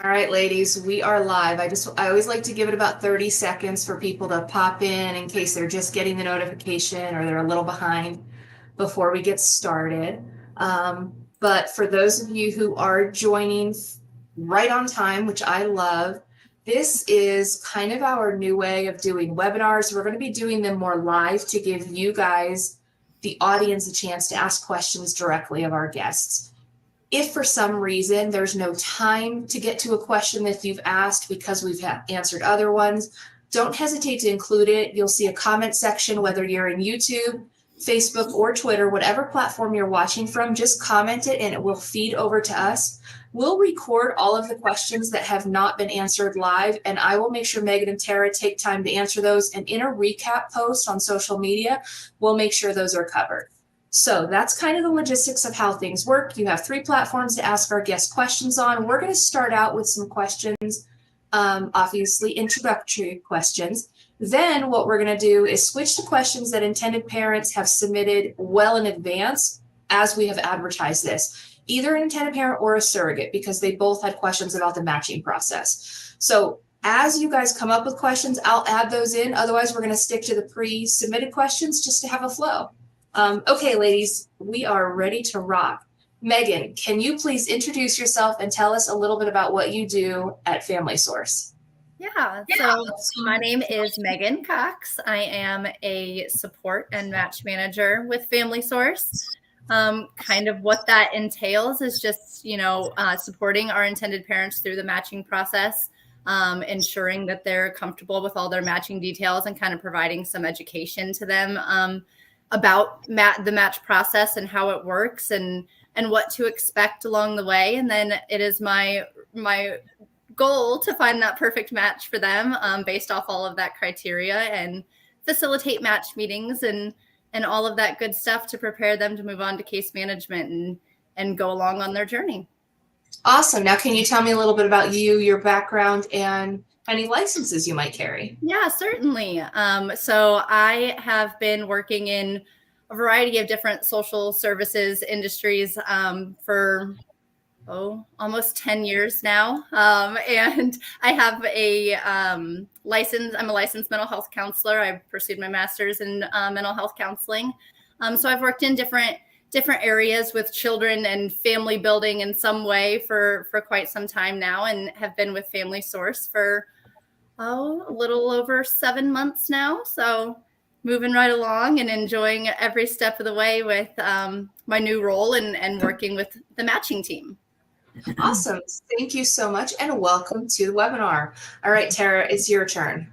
All right, ladies, we are live. I always like to give it about 30 seconds for people to pop in case they're just getting the notification or they're a little behind before we get started. But for those of you who are joining right on time, which I love, this is kind of our new way of doing webinars. We're going to be doing them more live to give you guys, the audience, a chance to ask questions directly of our guests. If for some reason there's no time to get to a question that you've asked because we've answered other ones, don't hesitate to include it. You'll see a comment section, whether you're in YouTube, Facebook, or Twitter, whatever platform you're watching from, just comment it and it will feed over to us. We'll record all of the questions that have not been answered live, and I will make sure Megan and Tara take time to answer those. And in a recap post on social media, we'll make sure those are covered. So that's kind of the logistics of how things work. You have 3 platforms to ask our guest questions on. We're going to start out with some questions, obviously introductory questions. Then what we're going to do is switch to questions that intended parents have submitted well in advance as we have advertised this, either an intended parent or a surrogate, because they both had questions about the matching process. So as you guys come up with questions, I'll add those in. Otherwise, we're going to stick to the pre-submitted questions just to have a flow. Okay, ladies, we are ready to rock. Megan, can you please introduce yourself and tell us a little bit about what you do at Family Source? So my name is Megan Cox. I am a support and match manager with Family Source. Kind of what that entails is just, supporting our intended parents through the matching process, ensuring that they're comfortable with all their matching details and kind of providing some education to them about the match process and how it works and what to expect along the way. And then it is my goal to find that perfect match for them based off all of that criteria and facilitate match meetings and all of that good stuff to prepare them to move on to case management and go along on their journey. Awesome. Now, can you tell me a little bit about you, your background, and any licenses you might carry? Yeah, certainly. So I have been working in a variety of different social services industries for almost 10 years now. And I have a license. I'm a licensed mental health counselor. I pursued my master's in mental health counseling. So I've worked in different areas with children and family building in some way for quite some time now, and have been with Family Source for a little over 7 months now. So moving right along and enjoying every step of the way with my new role and working with the matching team. Awesome. Thank you so much, and welcome to the webinar. All right, Tara, it's your turn.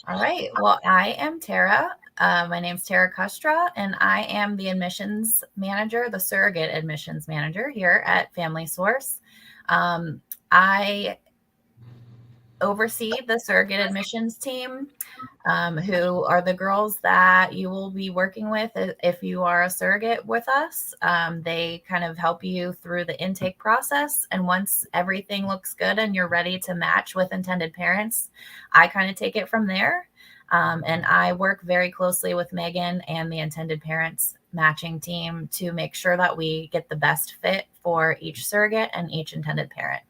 All right. Well, I am Tara. My name's Tara Kustra, and I am the admissions manager, the surrogate admissions manager here at Family Source. I oversee the surrogate admissions team, who are the girls that you will be working with if you are a surrogate with us. They kind of help you through the intake process. And once everything looks good and you're ready to match with intended parents, I kind of take it from there. And I work very closely with Megan and the intended parents matching team to make sure that we get the best fit for each surrogate and each intended parent.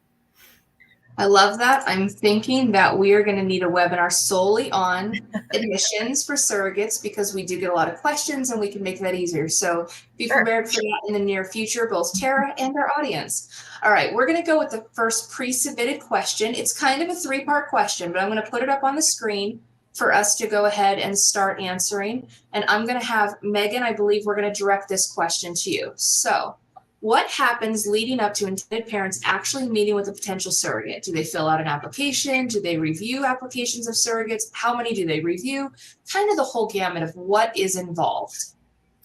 I love that. I'm thinking that we are going to need a webinar solely on admissions for surrogates, because we do get a lot of questions and we can make that easier. So be prepared for that in the near future, both Tara and our audience. All right, we're going to go with the first pre-submitted question. It's kind of a 3-part question, but I'm going to put it up on the screen for us to go ahead and start answering. And I'm going to have Megan, I believe we're going to direct this question to you. So what happens leading up to intended parents actually meeting with a potential surrogate? Do they fill out an application? Do they review applications of surrogates? How many do they review? Kind of the whole gamut of what is involved.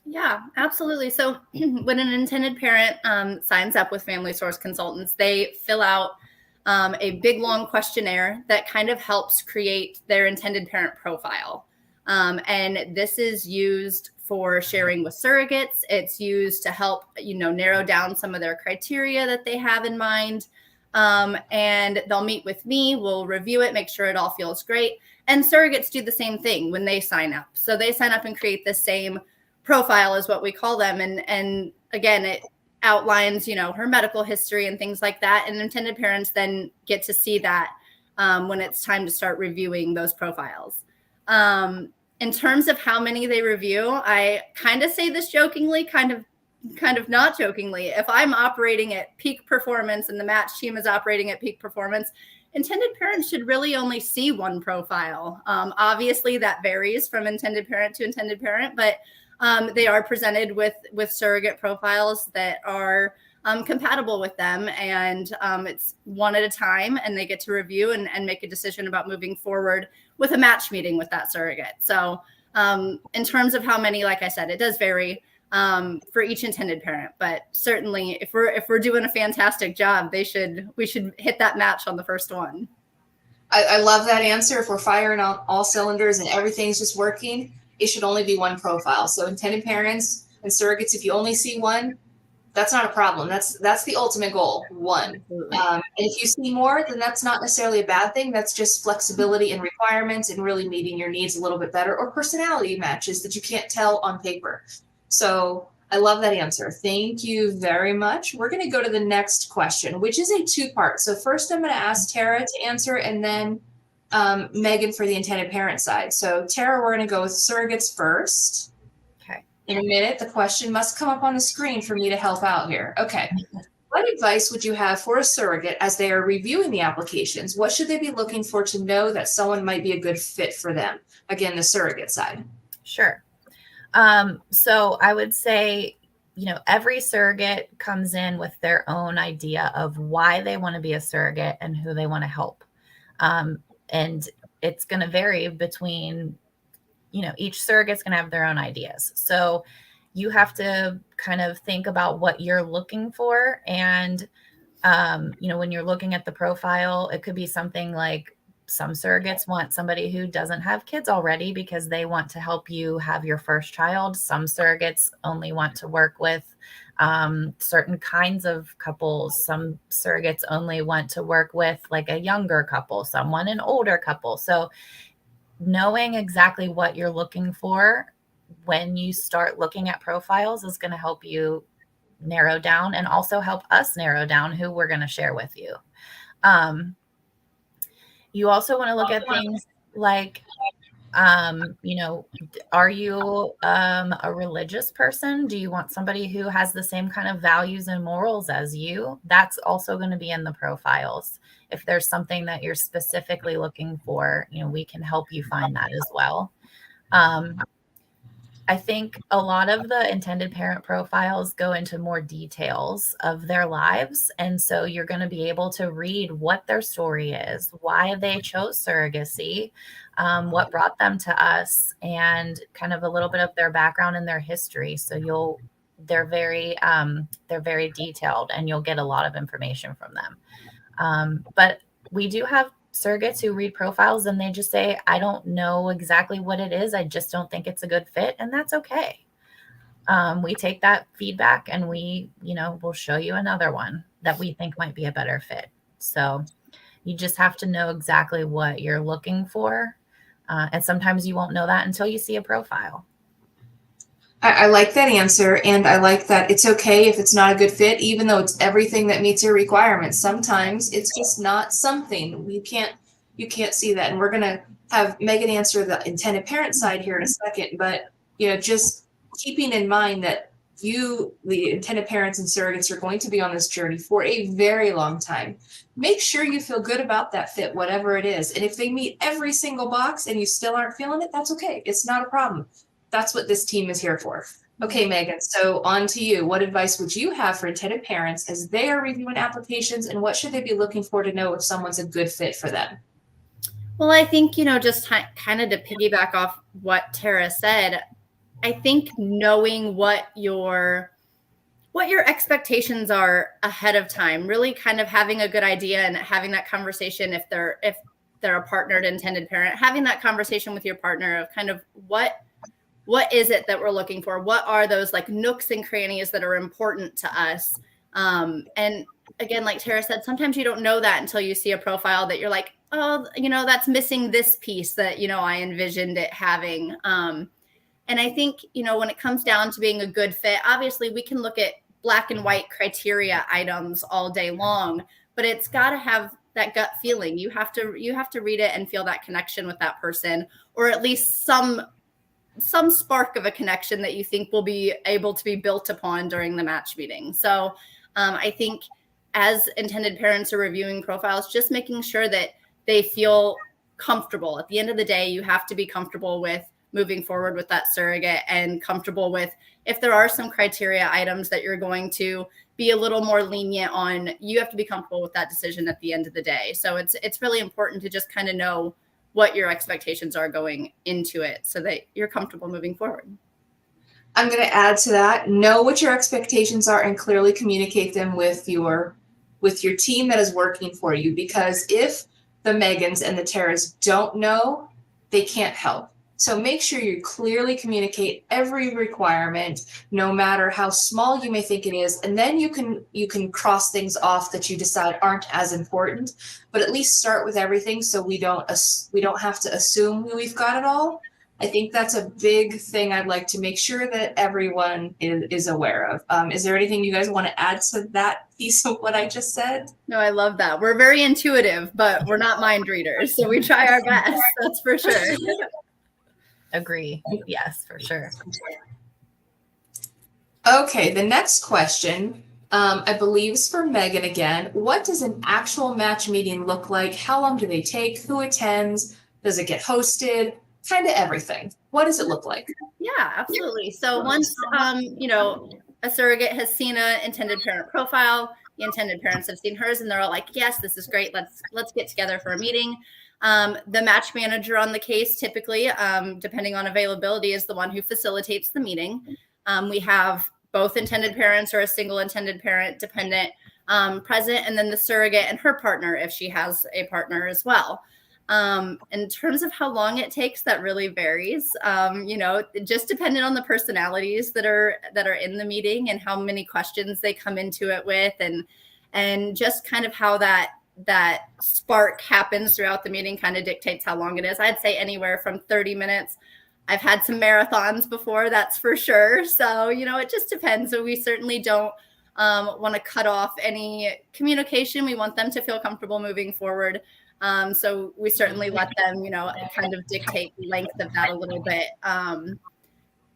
Yeah, absolutely. So when an intended parent signs up with Family Source Consultants, they fill out a big, long questionnaire that kind of helps create their intended parent profile. And this is used for sharing with surrogates. It's used to help, narrow down some of their criteria that they have in mind. And they'll meet with me. We'll review it, make sure it all feels great. And surrogates do the same thing when they sign up. So they sign up and create the same profile is what we call them. And again, outlines, her medical history and things like that. And intended parents then get to see that when it's time to start reviewing those profiles. In terms of how many they review, I kind of say this jokingly, kind of not jokingly. If I'm operating at peak performance and the match team is operating at peak performance, intended parents should really only see one profile. Obviously, that varies from intended parent to intended parent, but they are presented with surrogate profiles that are compatible with them, and it's one at a time, and they get to review and make a decision about moving forward with a match meeting with that surrogate. So in terms of how many, like I said, it does vary for each intended parent, but certainly if we're doing a fantastic job, we should hit that match on the first one. I love that answer. If we're firing on all cylinders and everything's just working, it should only be one profile. So intended parents and surrogates, if you only see one, that's not a problem. That's the ultimate goal, one. And if you see more, then that's not necessarily a bad thing. That's just flexibility and requirements and really meeting your needs a little bit better, or personality matches that you can't tell on paper. So I love that answer. Thank you very much. We're going to go to the next question, which is a two-part. So first I'm going to ask Tara to answer, and then Megan for the intended parent side. So Tara, we're going to go with surrogates first. In a minute, the question must come up on the screen for me to help out here. Okay. What advice would you have for a surrogate as they are reviewing the applications? What should they be looking for to know that someone might be a good fit for them? Again, the surrogate side. Sure. So I would say, every surrogate comes in with their own idea of why they want to be a surrogate and who they want to help. And it's going to vary between each surrogate's going to have their own ideas. So you have to kind of think about what you're looking for. And, when you're looking at the profile, it could be something like some surrogates want somebody who doesn't have kids already because they want to help you have your first child. Some surrogates only want to work with certain kinds of couples. Some surrogates only want to work with like a younger couple, someone an older couple. So knowing exactly what you're looking for when you start looking at profiles is going to help you narrow down, and also help us narrow down who we're going to share with you. You also want to look at things like, are you a religious person? Do you want somebody who has the same kind of values and morals as you? That's also going to be in the profiles. If there's something that you're specifically looking for, we can help you find that as well. I think a lot of the intended parent profiles go into more details of their lives. And so you're going to be able to read what their story is, why they chose surrogacy, what brought them to us, and kind of a little bit of their background and their history. So they're very detailed, and you'll get a lot of information from them. But we do have surrogates who read profiles and they just say, I don't know exactly what it is. I just don't think it's a good fit. And that's okay. We take that feedback and we'll show you another one that we think might be a better fit. So you just have to know exactly what you're looking for. And sometimes you won't know that until you see a profile. I like that answer, and I like that it's okay if it's not a good fit, even though it's everything that meets your requirements. Sometimes it's just not something. You can't see that. And we're going to have Megan answer the intended parent side here in a second, but just keeping in mind that the intended parents and surrogates are going to be on this journey for a very long time. Make sure you feel good about that fit, whatever it is. And if they meet every single box and you still aren't feeling it, that's okay. It's not a problem. That's what this team is here for. Okay, Megan, so on to you. What advice would you have for intended parents as they are reviewing applications, and what should they be looking for to know if someone's a good fit for them? Well, I think, just kind of to piggyback off what Tara said, I think knowing what your expectations are ahead of time, really kind of having a good idea and having that conversation if they're a partnered intended parent, having that conversation with your partner of kind of what is it that we're looking for? What are those like nooks and crannies that are important to us? And again, like Tara said, sometimes you don't know that until you see a profile that you're like, oh, that's missing this piece that, I envisioned it having. And I think, when it comes down to being a good fit, obviously we can look at black and white criteria items all day long, but it's got to have that gut feeling. You have to read it and feel that connection with that person, or at least some spark of a connection that you think will be able to be built upon during the match meeting. So I think as intended parents are reviewing profiles, just making sure that they feel comfortable. At the end of the day, you have to be comfortable with moving forward with that surrogate, and comfortable with, if there are some criteria items that you're going to be a little more lenient on, you have to be comfortable with that decision at the end of the day. So it's really important to just kind of know what your expectations are going into it so that you're comfortable moving forward. I'm going to add to that. Know what your expectations are and clearly communicate them with your team that is working for you, because if the Megans and the Taras don't know, they can't help. So make sure you clearly communicate every requirement, no matter how small you may think it is, and then you can cross things off that you decide aren't as important, but at least start with everything so we don't have to assume we've got it all. I think that's a big thing I'd like to make sure that everyone is aware of. Is there anything you guys want to add to that piece of what I just said? No, I love that. We're very intuitive, but we're not mind readers, so we try our best. That's for sure. Agree. Yes, for sure. Okay, the next question, I believe is for Megan again. What does an actual match meeting look like? How long do they take? Who attends? Does it get hosted? Kind of everything. What does it look like? Yeah, absolutely. So once, a surrogate has seen an intended parent profile, the intended parents have seen hers, and they're all like, yes, this is great. Let's get together for a meeting. The match manager on the case, typically, depending on availability, is the one who facilitates the meeting. We have both intended parents or a single intended parent dependent present, and then the surrogate and her partner, if she has a partner as well. In terms of how long it takes, that really varies. Just depending on the personalities that are in the meeting and how many questions they come into it with, and just kind of how that spark happens throughout the meeting kind of dictates how long it is. I'd say anywhere from 30 minutes. I've had some marathons before, that's for sure. So, it just depends. So we certainly don't want to cut off any communication. We want them to feel comfortable moving forward. So we certainly let them, kind of dictate the length of that a little bit.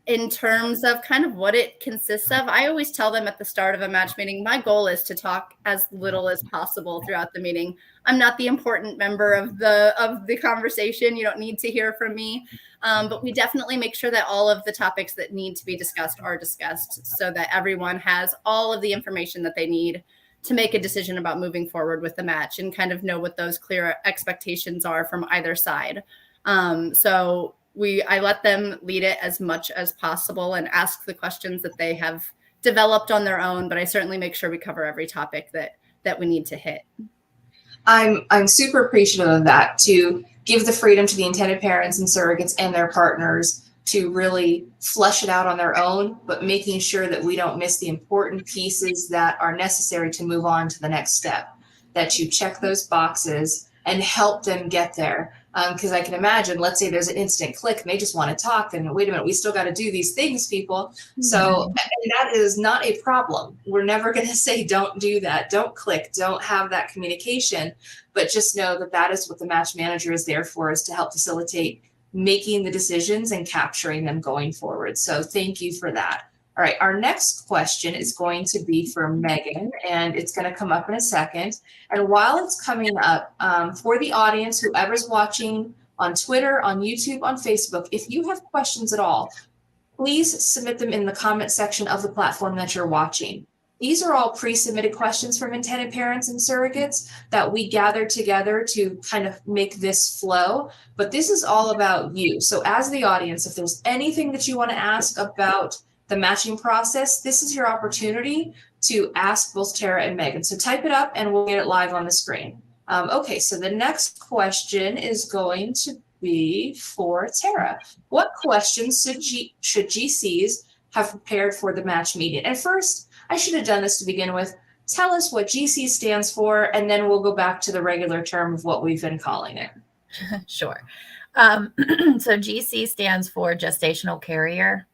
In terms of kind of what it consists of, I always tell them at the start of a match meeting, my goal is to talk as little as possible throughout the meeting. I'm not the important member of the conversation. You don't need to hear from me. But we definitely make sure that all of the topics that need to be discussed are discussed, so that everyone has all of the information that they need to make a decision about moving forward with the match, and kind of know what those clear expectations are from either side. So I let them lead it as much as possible and ask the questions that they have developed on their own, but I certainly make sure we cover every topic that we need to hit. I'm super appreciative of that, to give the freedom to the intended parents and surrogates and their partners to really flesh it out on their own, but making sure that we don't miss the important pieces that are necessary to move on to the next step, that you check those boxes and help them get there. Because I can imagine, let's say there's an instant click and they just want to talk, and wait a minute, we still got to do these things, people. So that is not a problem. We're never going to say don't do that, don't click, don't have that communication, but just know that that is what the match manager is there for, is to help facilitate making the decisions and capturing them going forward. So thank you for that. All right, our next question is going to be for Megan, and it's going to come up in a second. And while it's coming up, for the audience, whoever's watching on Twitter, on YouTube, on Facebook, if you have questions at all, please submit them in the comment section of the platform that you're watching. These are all pre-submitted questions from intended parents and surrogates that we gathered together to kind of make this flow, but this is all about you. So as the audience, if there's anything that you want to ask about the matching process, this is your opportunity to ask both Tara and Megan. So type it up and we'll get it live on the screen. Okay, so the next question is going to be for Tara. What questions should GCs have prepared for the match meeting? And first, I should have done this to begin with. Tell us what GC stands for, and then we'll go back to the regular term of what we've been calling it. Sure. So GC stands for gestational carrier.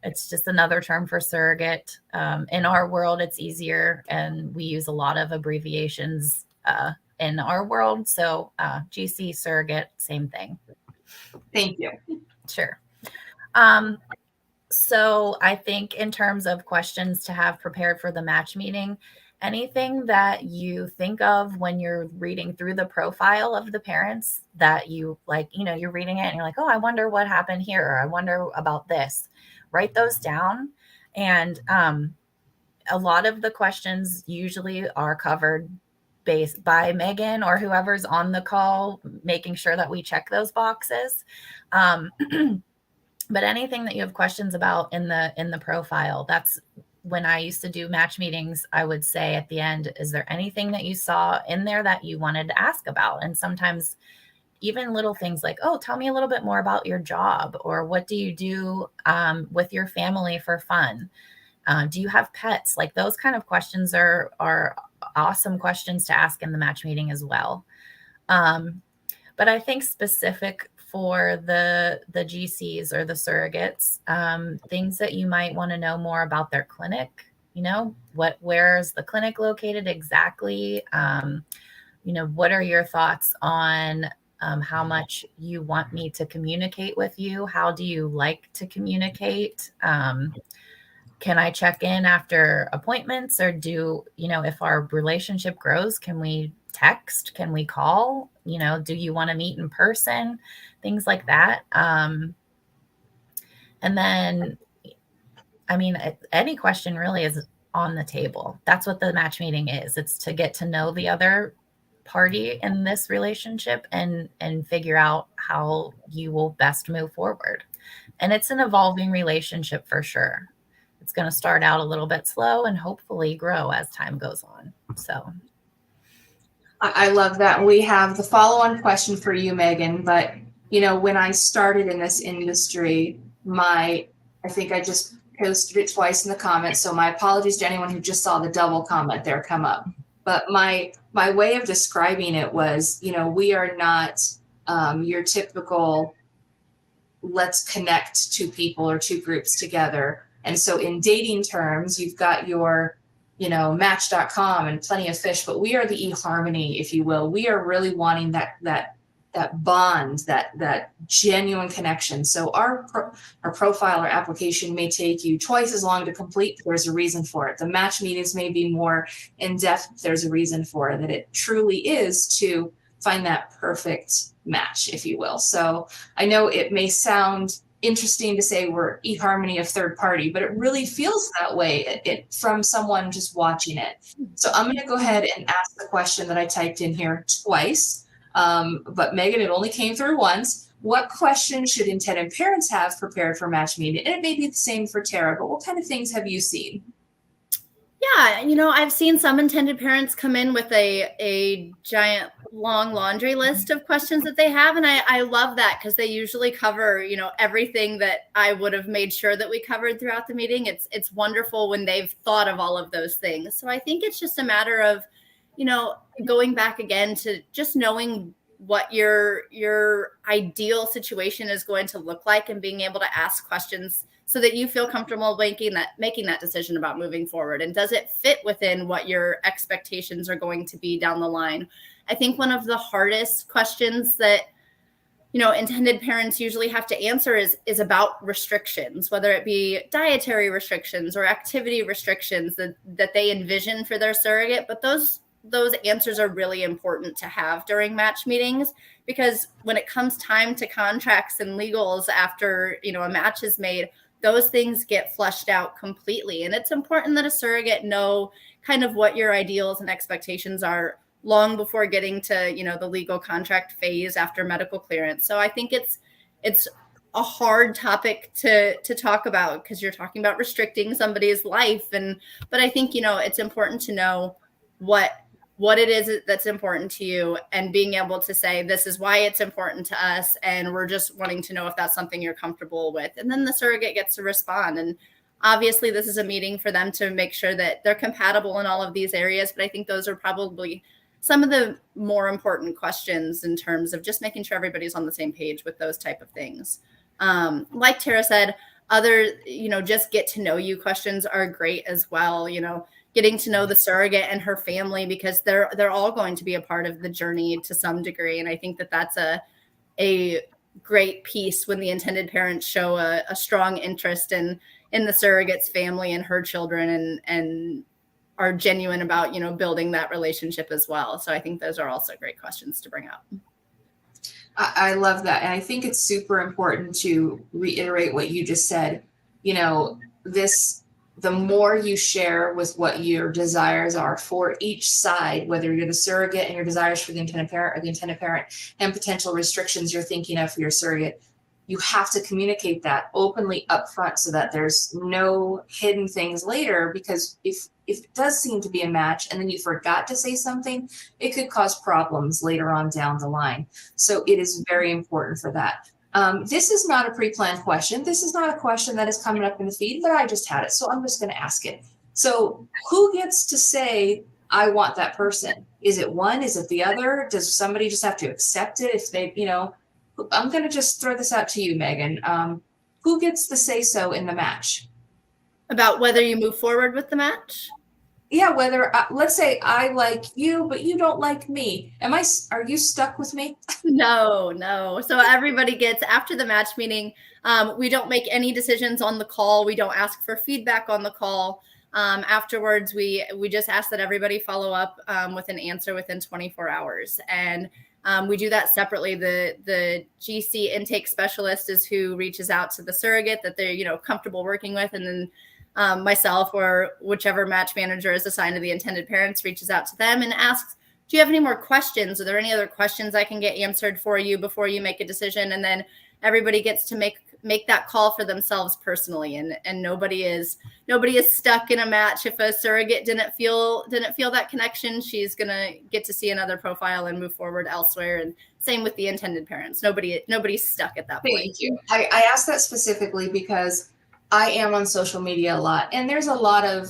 It's just another term for surrogate. In our world, it's easier, and we use a lot of abbreviations in our world. So GC, surrogate, same thing. Thank you. Sure. So I think in terms of questions to have prepared for the match meeting, anything that you think of when you're reading through the profile of the parents that you like, you're reading it and you're like, oh, I wonder what happened here, or I wonder about this. Write those down. And a lot of the questions usually are covered based by Megan or whoever's on the call, making sure that we check those boxes. But anything that you have questions about in the profile, that's when I used to do match meetings, I would say at the end, is there anything that you saw in there that you wanted to ask about? And sometimes even little things like, oh, tell me a little bit more about your job, or what do you do with your family for fun? Do you have pets? Like those kind of questions are awesome questions to ask in the match meeting as well. But I think specific for the GCs or the surrogates, things that you might want to know more about their clinic, where is the clinic located exactly? What are your thoughts on how much you want me to communicate with you? How do you like to communicate? Can I check in after appointments, or if our relationship grows, can we text? Can we call? Do you want to meet in person? Things like that. And then, any question really is on the table. That's what the match meeting is. It's to get to know the other party in this relationship and figure out how you will best move forward. And it's an evolving relationship for sure. It's going to start out a little bit slow and hopefully grow as time goes on. So I love that. We have the follow-on question for you, Megan, but when I started in this industry, I think I just posted it twice in the comments. So my apologies to anyone who just saw the double comment there come up. But my way of describing it was, we are not your typical let's connect two people or two groups together. And so in dating terms, you've got your match.com and plenty of fish, but we are the eHarmony, if you will. We are really wanting that bond, that genuine connection. So our profile or application may take you twice as long to complete. There's a reason for it. The match meetings may be more in depth. There's a reason for it, that it truly is to find that perfect match, if you will. So I know it may sound interesting to say we're eHarmony of third party, but it really feels that way from someone just watching it. So I'm going to go ahead and ask the question that I typed in here twice. But Megan, it only came through once. What questions should intended parents have prepared for match meeting? And it may be the same for Tara, but what kind of things have you seen? Yeah, I've seen some intended parents come in with a giant long laundry list of questions that they have. And I love that, because they usually cover, everything that I would have made sure that we covered throughout the meeting. It's wonderful when they've thought of all of those things. So I think it's just a matter of, going back again to just knowing what your ideal situation is going to look like, and being able to ask questions so that you feel comfortable making that decision about moving forward. And does it fit within what your expectations are going to be down the line? I think one of the hardest questions that, intended parents usually have to answer is about restrictions, whether it be dietary restrictions or activity restrictions that they envision for their surrogate. But those answers are really important to have during match meetings, because when it comes time to contracts and legals after, a match is made, those things get flushed out completely. And it's important that a surrogate know kind of what your ideals and expectations are long before getting to, the legal contract phase after medical clearance. So I think it's a hard topic to talk about, because you're talking about restricting somebody's life. But I think, it's important to know what it is that's important to you, and being able to say, this is why it's important to us, and we're just wanting to know if that's something you're comfortable with. And then the surrogate gets to respond. And obviously this is a meeting for them to make sure that they're compatible in all of these areas. But I think those are probably some of the more important questions in terms of just making sure everybody's on the same page with those type of things. Like Tara said, other, just get to know you questions are great as well. Getting to know the surrogate and her family, because they're all going to be a part of the journey to some degree. And I think that that's a great piece when the intended parents show a strong interest in the surrogate's family and her children, and are genuine about, building that relationship as well. So I think those are also great questions to bring up. I love that. And I think it's super important to reiterate what you just said. The more you share with what your desires are for each side, whether you're the surrogate and your desires for the intended parent, or the intended parent and potential restrictions you're thinking of for your surrogate, you have to communicate that openly upfront so that there's no hidden things later. Because if it does seem to be a match and then you forgot to say something, it could cause problems later on down the line. So it is very important for that. This is not a pre-planned question. This is not a question that is coming up in the feed, but I just had it, so I'm just going to ask it. So who gets to say, I want that person? Is it one? Is it the other? Does somebody just have to accept it if they, I'm going to just throw this out to you, Megan. Who gets the say so in the match? About whether you move forward with the match? Yeah, whether let's say I like you, but you don't like me. Are you stuck with me? No. So everybody gets, after the match meeting, we don't make any decisions on the call. We don't ask for feedback on the call. Afterwards, we just ask that everybody follow up with an answer within 24 hours. And we do that separately. The GC intake specialist is who reaches out to the surrogate that they're, comfortable working with. And then myself or whichever match manager is assigned to the intended parents reaches out to them and asks, do you have any more questions? Are there any other questions I can get answered for you before you make a decision? And then everybody gets to make that call for themselves personally. And nobody is stuck in a match. If a surrogate didn't feel that connection, she's going to get to see another profile and move forward elsewhere. And same with the intended parents. Nobody's stuck at that point. Thank you. I asked that specifically because I am on social media a lot, and there's a lot of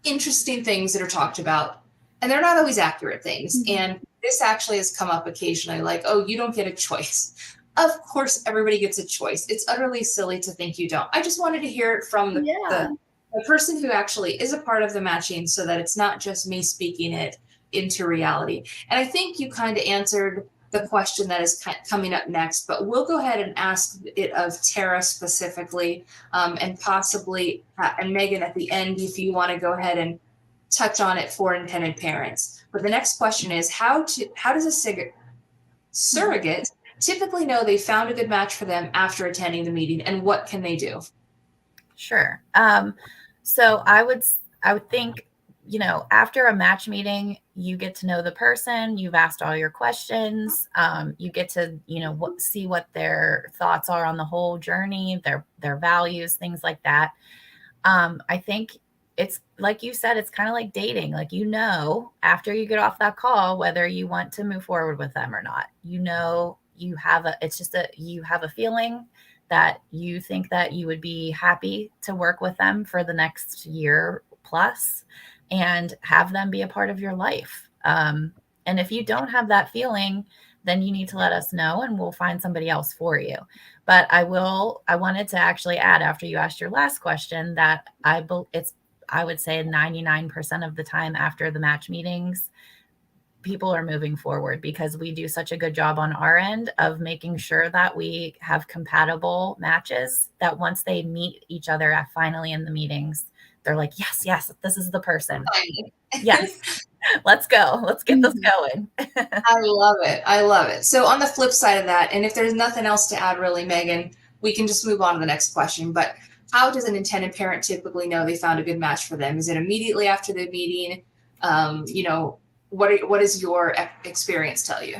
interesting things that are talked about, and they're not always accurate things. Mm-hmm. And this actually has come up occasionally, like, oh, you don't get a choice. Of course, everybody gets a choice. It's utterly silly to think you don't. I just wanted to hear it from the person who actually is a part of the matching, so that it's not just me speaking it into reality. And I think you kind of answered the question that is coming up next, but we'll go ahead and ask it of Tara specifically, and possibly, and Megan at the end, if you want to go ahead and touch on it for intended parents. But the next question is, how does a surrogate typically know they found a good match for them after attending the meeting, and what can they do? Sure. So I would think, after a match meeting, you get to know the person, you've asked all your questions, you get to, see what their thoughts are on the whole journey, their values, things like that. I think it's like you said, it's kind of like dating. Like, after you get off that call, whether you want to move forward with them or not. You have a feeling that you think that you would be happy to work with them for the next year plus and have them be a part of your life. And if you don't have that feeling, then you need to let us know and we'll find somebody else for you. But I wanted to actually add, after you asked your last question, that I would say 99% of the time after the match meetings, people are moving forward, because we do such a good job on our end of making sure that we have compatible matches, that once they meet each other finally in the meetings, they're like, yes, this is the person. Yes, let's go. Let's get this going. I love it. So on the flip side of that, and if there's nothing else to add really, Megan, we can just move on to the next question. But how does an intended parent typically know they found a good match for them? Is it immediately after the meeting? What does your experience tell you?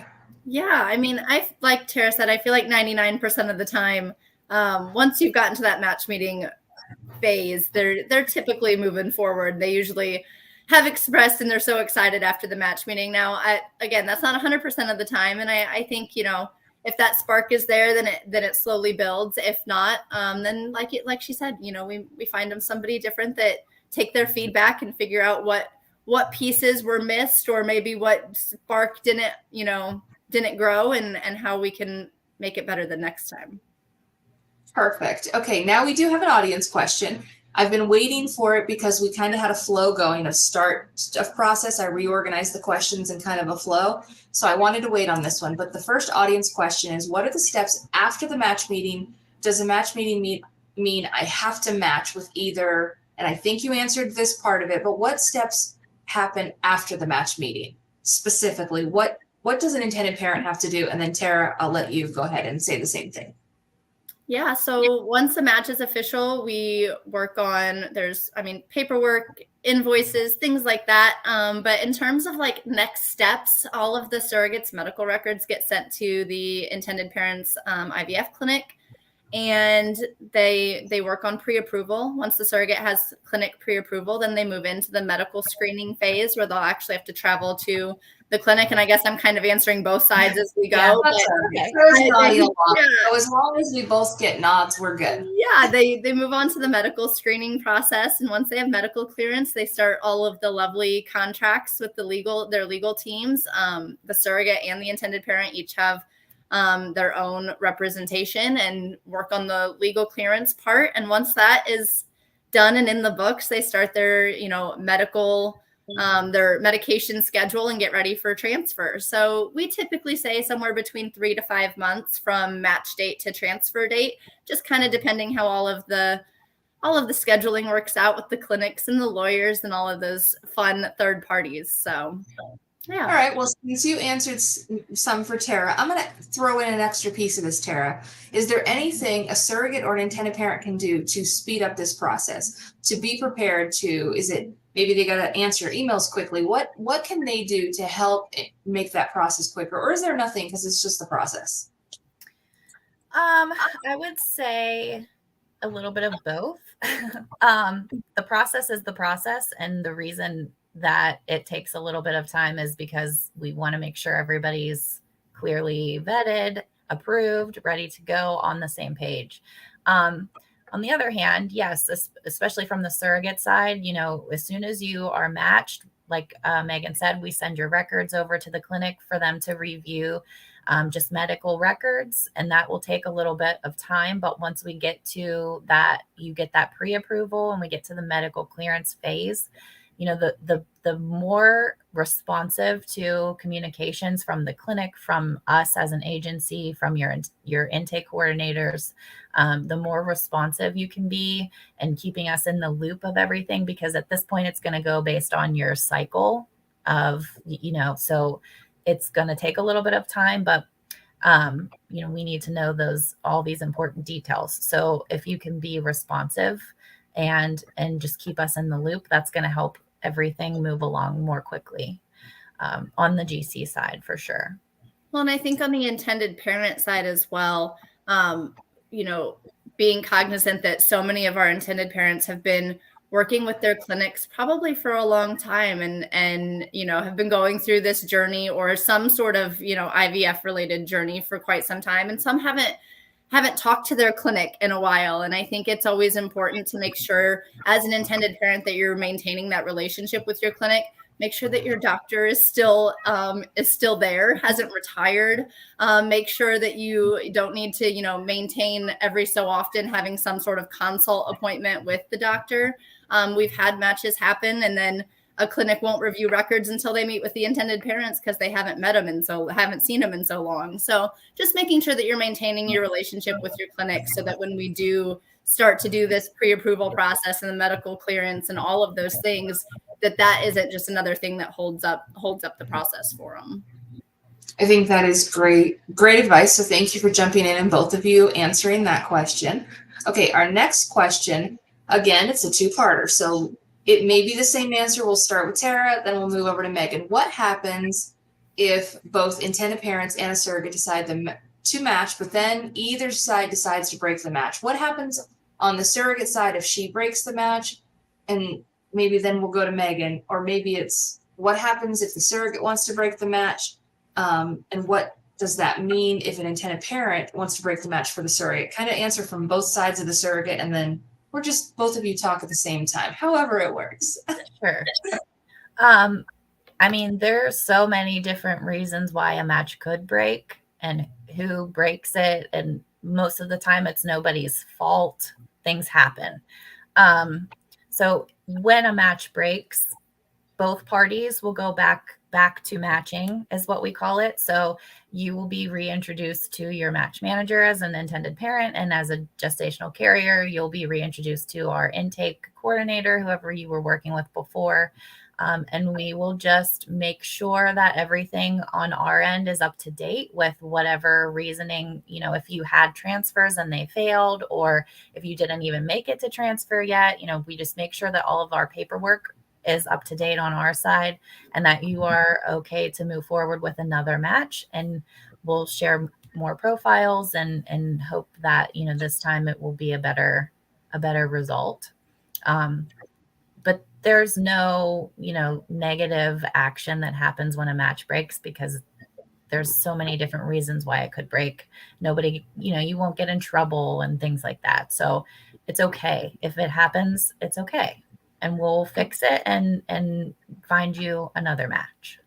Yeah, I mean, like Tara said, I feel like 99% of the time, once you've gotten to that match meeting phase, they're typically moving forward. They usually have expressed, and they're so excited after the match meeting. Now, again, that's not 100% of the time, and I think, if that spark is there, then it slowly builds. If not, then like she said, we find them somebody different that take their feedback and figure out what pieces were missed, or maybe what spark didn't grow, and how we can make it better the next time. Perfect. Okay, now we do have an audience question. I've been waiting for it because we kind of had a flow going, a start of process. I reorganized the questions in kind of a flow. So I wanted to wait on this one. But the first audience question is, what are the steps after the match meeting? Does a match meeting mean I have to match with either, and I think you answered this part of it, but what steps happen after the match meeting? Specifically, what does an intended parent have to do? And then Tara, I'll let you go ahead and say the same thing. Yeah, so once the match is official, we work on, paperwork, invoices, things like that. But in terms of like next steps, all of the surrogates' medical records get sent to the intended parents' IVF clinic, and they work on pre-approval. Once the surrogate has clinic pre-approval, then they move into the medical screening phase where they'll actually have to travel to the clinic. And I guess I'm kind of answering both sides as we go. Yeah, So as long as we both get nods, we're good. Yeah, they move on to the medical screening process. And once they have medical clearance, they start all of the lovely contracts with their legal teams. The surrogate and the intended parent each have their own representation and work on the legal clearance part. And once that is done and in the books, they start their, their medication schedule and get ready for transfer. So we typically say somewhere between 3 to 5 months from match date to transfer date, just kind of depending how all of the scheduling works out with the clinics and the lawyers and all of those fun third parties. So yeah. All right. Well, since you answered some for Tara, I'm going to throw in an extra piece of this, Tara. Is there anything a surrogate or an intended parent can do to speed up this process, to be prepared to, is it maybe they got to answer emails quickly? What can they do to help make that process quicker? Or is there nothing because it's just the process? I would say a little bit of both. The process is the process. And the reason that it takes a little bit of time is because we want to make sure everybody's clearly vetted, approved, ready to go on the same page. On the other hand, yes, especially from the surrogate side, as soon as you are matched, like Megan said, we send your records over to the clinic for them to review just medical records. And that will take a little bit of time. But once we get to that, you get that pre-approval and we get to the medical clearance phase, the more responsive to communications from the clinic, from us as an agency, from your intake coordinators, the more responsive you can be and keeping us in the loop of everything, because at this point it's going to go based on your cycle of, so it's going to take a little bit of time, but we need to know all these important details. So if you can be responsive and just keep us in the loop, that's going to help everything move along more quickly on the GC side for sure. Well, and I think on the intended parent side as well, being cognizant that so many of our intended parents have been working with their clinics probably for a long time and have been going through this journey or some sort of, IVF related journey for quite some time. And some haven't talked to their clinic in a while. And I think it's always important to make sure as an intended parent that you're maintaining that relationship with your clinic. Make sure that your doctor is still there, hasn't retired. Make sure that you don't need to, maintain every so often having some sort of consult appointment with the doctor. We've had matches happen and then a clinic won't review records until they meet with the intended parents because they haven't met them haven't seen them in so long. So just making sure that you're maintaining your relationship with your clinic so that when we do start to do this pre-approval process and the medical clearance and all of those things, that isn't just another thing that holds up the process for them. I think that is great advice. So thank you for jumping in and both of you answering that question. Okay, our next question, again, it's a two-parter. So it may be the same answer. We'll start with Tara, then we'll move over to Megan. What happens if both intended parents and a surrogate decide to match, but then either side decides to break the match? What happens on the surrogate side if she breaks the match? And maybe then we'll go to Megan, or maybe it's what happens if the surrogate wants to break the match? And what does that mean if an intended parent wants to break the match for the surrogate? Kind of answer from both sides of the surrogate, and then or just both of you talk at the same time, however it works. Sure. There's so many different reasons why a match could break and who breaks it and most of the time it's nobody's fault. Things happen. So when a match breaks, both parties will go back to matching, is what we call it. So you will be reintroduced to your match manager as an intended parent, and as a gestational carrier, you'll be reintroduced to our intake coordinator, whoever you were working with before. And we will just make sure that everything on our end is up to date with whatever reasoning, if you had transfers and they failed, or if you didn't even make it to transfer yet, we just make sure that all of our paperwork is up to date on our side, and that you are okay to move forward with another match. And we'll share more profiles and hope that, this time it will be a better result. But there's no, negative action that happens when a match breaks, because there's so many different reasons why it could break. Nobody, you won't get in trouble and things like that. So it's okay. If it happens, it's okay. And we'll fix it and find you another match.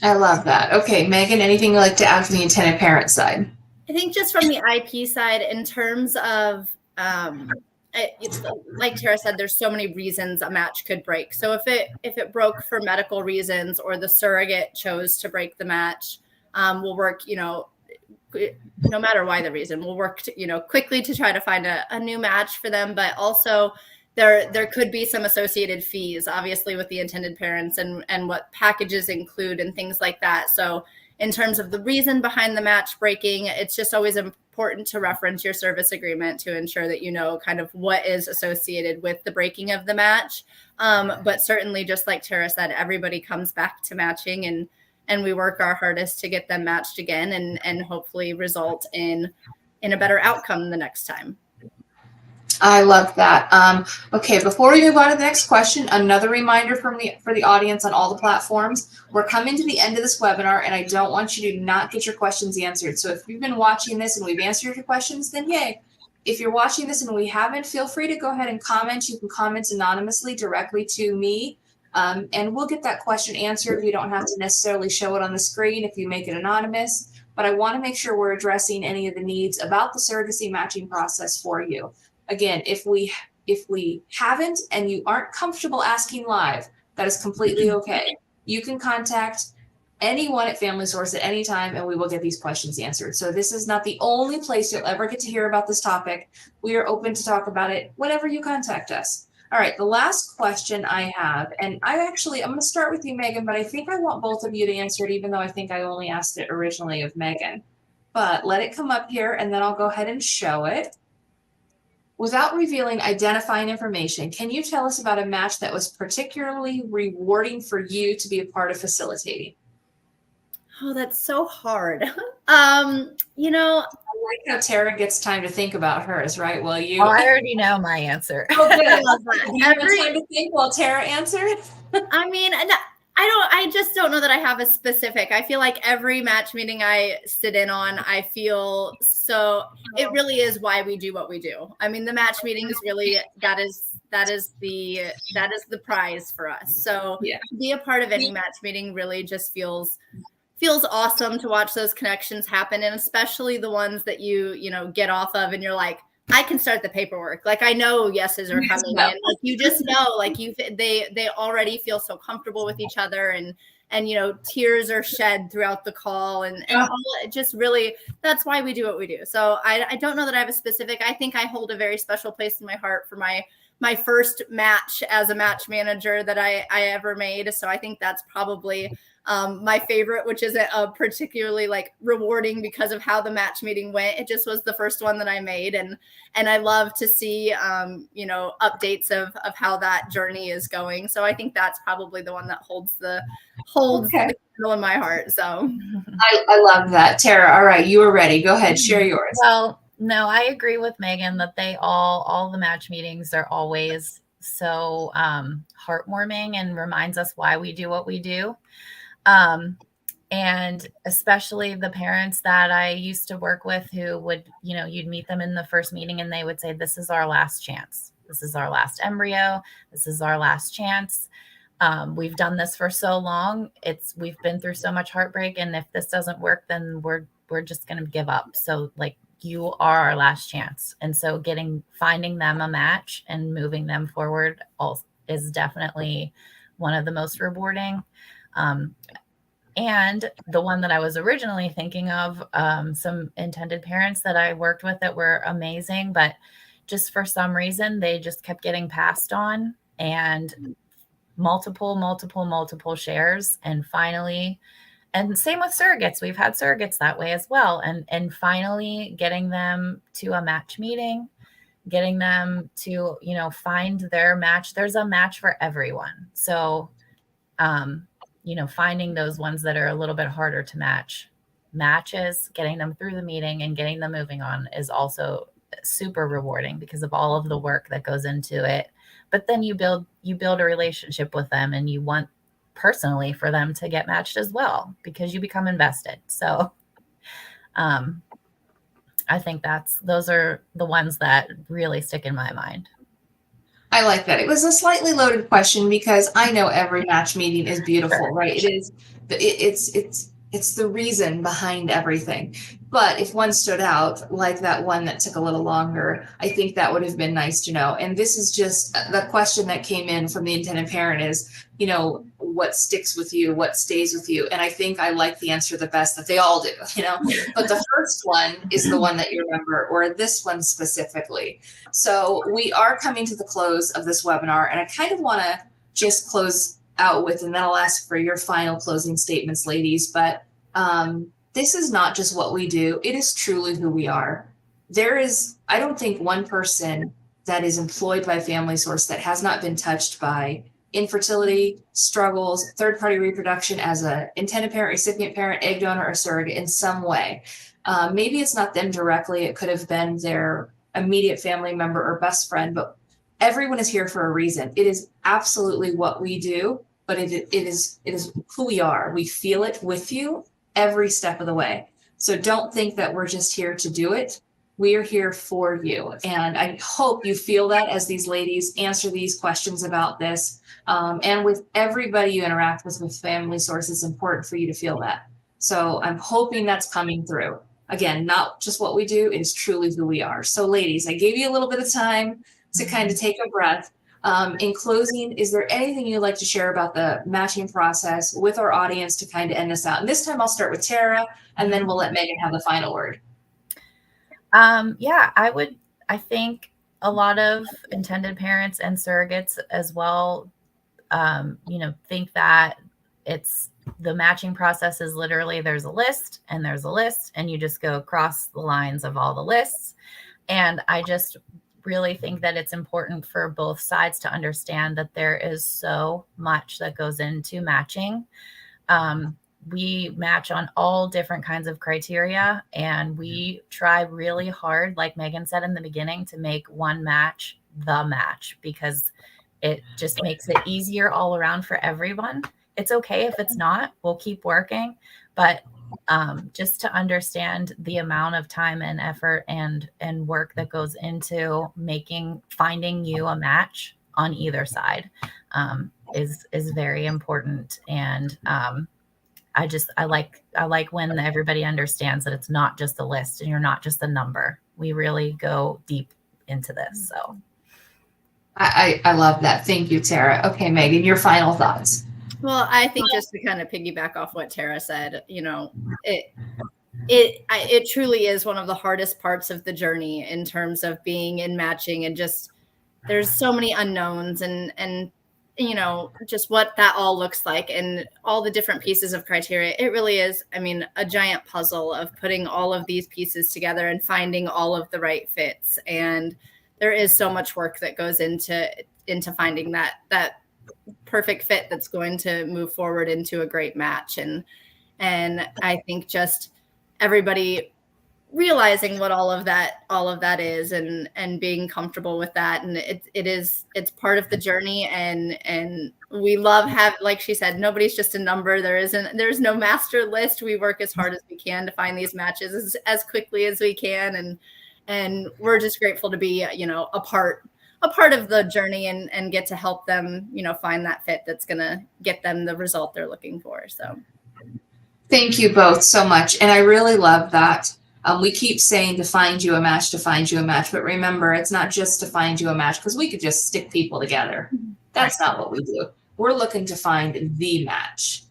I love that. Okay, Megan, anything you'd like to add from the intended parent side? I think just from the IP side, in terms of, like Tara said, there's so many reasons a match could break. So if it broke for medical reasons, or the surrogate chose to break the match, we'll work, no matter why the reason, we'll work quickly to try to find a new match for them. But also there could be some associated fees, obviously, with the intended parents and what packages include and things like that. So in terms of the reason behind the match breaking, it's just always important to reference your service agreement to ensure that you know kind of what is associated with the breaking of the match. But certainly, just like Tara said, everybody comes back to matching, and we work our hardest to get them matched again and hopefully result in a better outcome the next time. I love that. Okay, before we move on to the next question, another reminder for the audience on all the platforms. We're coming to the end of this webinar, and I don't want you to not get your questions answered. So if you've been watching this and we've answered your questions, then yay. If you're watching this and we haven't, feel free to go ahead and comment. You can comment anonymously directly to me, and we'll get that question answered. We don't have to necessarily show it on the screen if you make it anonymous, but I want to make sure we're addressing any of the needs about the surrogacy matching process for you. Again, if we haven't and you aren't comfortable asking live, that is completely okay. You can contact anyone at Family Source at any time, and we will get these questions answered. So this is not the only place you'll ever get to hear about this topic. We are open to talk about it whenever you contact us. All right, the last question I have, and I'm going to start with you, Megan, but I think I want both of you to answer it, even though I think I only asked it originally of Megan. But let it come up here, and then I'll go ahead and show it. Without revealing identifying information, can you tell us about a match that was particularly rewarding for you to be a part of facilitating? Oh, that's so hard. I like how Tara gets time to think about hers, right? Well, I already know my answer. Oh, good. I love that. Do you have time to think while Tara answered? I mean, I just don't know that I have a specific. I feel like every match meeting I sit in on, I feel so, it really is why we do what we do. I mean, the match meetings really, that is the prize for us. So yeah, to be a part of any match meeting really just feels awesome to watch those connections happen. And especially the ones that you get off of and you're like, I can start the paperwork. Like, I know yeses are coming in. Like, you just know, like, they already feel so comfortable with each other, and tears are shed throughout the call, and all, it just really, that's why we do what we do. So I don't know that I have a specific. I think I hold a very special place in my heart for my first match as a match manager that I ever made. So I think that's probably my favorite, which isn't particularly like rewarding because of how the match meeting went. It just was the first one that I made, and I love to see updates of how that journey is going. So I think that's probably the one that holds the candle in my heart. So I love that. Tara, all right, you are ready. Go ahead, share yours. Well, no, I agree with Megan that they all the match meetings are always so heartwarming and reminds us why we do what we do. And especially the parents that I used to work with who would, you'd meet them in the first meeting and they would say, this is our last chance. This is our last embryo. This is our last chance. We've done this for so long. We've been through so much heartbreak. And if this doesn't work, then we're just going to give up. So like, you are our last chance. And so finding them a match and moving them forward is definitely one of the most rewarding. And the one that I was originally thinking of, some intended parents that I worked with that were amazing, but just for some reason, they just kept getting passed on, and multiple shares. And finally, and same with surrogates, we've had surrogates that way as well. And finally getting them to a match meeting, getting them to, find their match. There's a match for everyone. So, finding those ones that are a little bit harder to matches, getting them through the meeting and getting them moving on is also super rewarding because of all of the work that goes into it. But then you build a relationship with them, and you want personally for them to get matched as well because you become invested. So I think those are the ones that really stick in my mind. I like that. It was a slightly loaded question because I know every match meeting is beautiful, Sure. right? It is. It's the reason behind everything. But if one stood out, like that one that took a little longer, I think that would have been nice to know. And this is just the question that came in from the intended parent is, what sticks with you, what stays with you? And I think I like the answer the best that they all do, but the first one is the one that you remember, or this one specifically. So we are coming to the close of this webinar, and I kind of want to just close out with, and then I'll ask for your final closing statements, ladies. But this is not just what we do. It is truly who we are. There is, I don't think, one person that is employed by Family Source that has not been touched by infertility, struggles, third-party reproduction as a intended parent, recipient parent, egg donor, or surrogate in some way. Maybe it's not them directly. It could have been their immediate family member or best friend, but everyone is here for a reason. It is absolutely what we do, but it is who we are. We feel it with you every step of the way. So don't think that we're just here to do it. We are here for you. And I hope you feel that as these ladies answer these questions about this. And with everybody you interact with Family Source, it's important for you to feel that. So I'm hoping that's coming through. Again, not just what we do, it is truly who we are. So ladies, I gave you a little bit of time to kind of take a breath. In closing, is there anything you'd like to share about the matching process with our audience to kind of end this out? And this time I'll start with Tara, and then we'll let Megan have the final word. Yeah, I think a lot of intended parents and surrogates as well, think that the matching process is literally there's a list and you just go across the lines of all the lists. And I just really think that it's important for both sides to understand that there is so much that goes into matching. We match on all different kinds of criteria, and we try really hard, like Megan said in the beginning, to make one match the match because it just makes it easier all around for everyone. It's okay if it's not, we'll keep working, but just to understand the amount of time and effort and work that goes into finding you a match on either side is very important. And I like when everybody understands that it's not just a list and you're not just a number. We really go deep into this. So I love that. Thank you, Tara. Okay, Megan, your final thoughts. Well, I think just to kind of piggyback off what Tara said, it truly is one of the hardest parts of the journey in terms of being in matching, and just there's so many unknowns and just what that all looks like and all the different pieces of criteria. It really is, a giant puzzle of putting all of these pieces together and finding all of the right fits. And there is so much work that goes into finding that perfect fit that's going to move forward into a great match. And I think just everybody realizing what all of that is and being comfortable with that. And it's part of the journey. And we love like she said, nobody's just a number. There's no master list. We work as hard as we can to find these matches as quickly as we can. And we're just grateful to be, a part of the journey and get to help them, find that fit that's going to get them the result they're looking for. So thank you both so much. And I really love that We keep saying to find you a match, but remember, it's not just to find you a match, because we could just stick people together. That's not what we do. We're looking to find the match.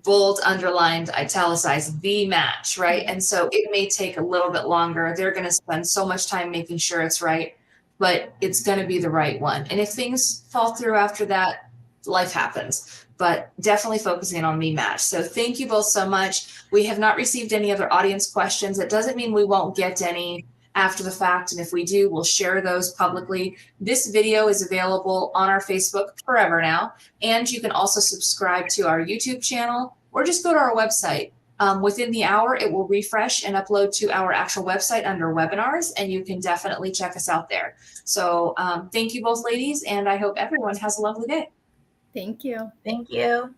Bold, underlined, italicized, the match, right? And so it may take a little bit longer. They're going to spend so much time making sure it's right, but it's going to be the right one. And if things fall through after that, life happens. But definitely focusing on the match. So thank you both so much. We have not received any other audience questions. It doesn't mean we won't get any after the fact. And if we do, we'll share those publicly. This video is available on our Facebook forever now. And you can also subscribe to our YouTube channel or just go to our website. Within the hour, it will refresh and upload to our actual website under webinars, and you can definitely check us out there. So thank you both, ladies, and I hope everyone has a lovely day. Thank you. Thank you.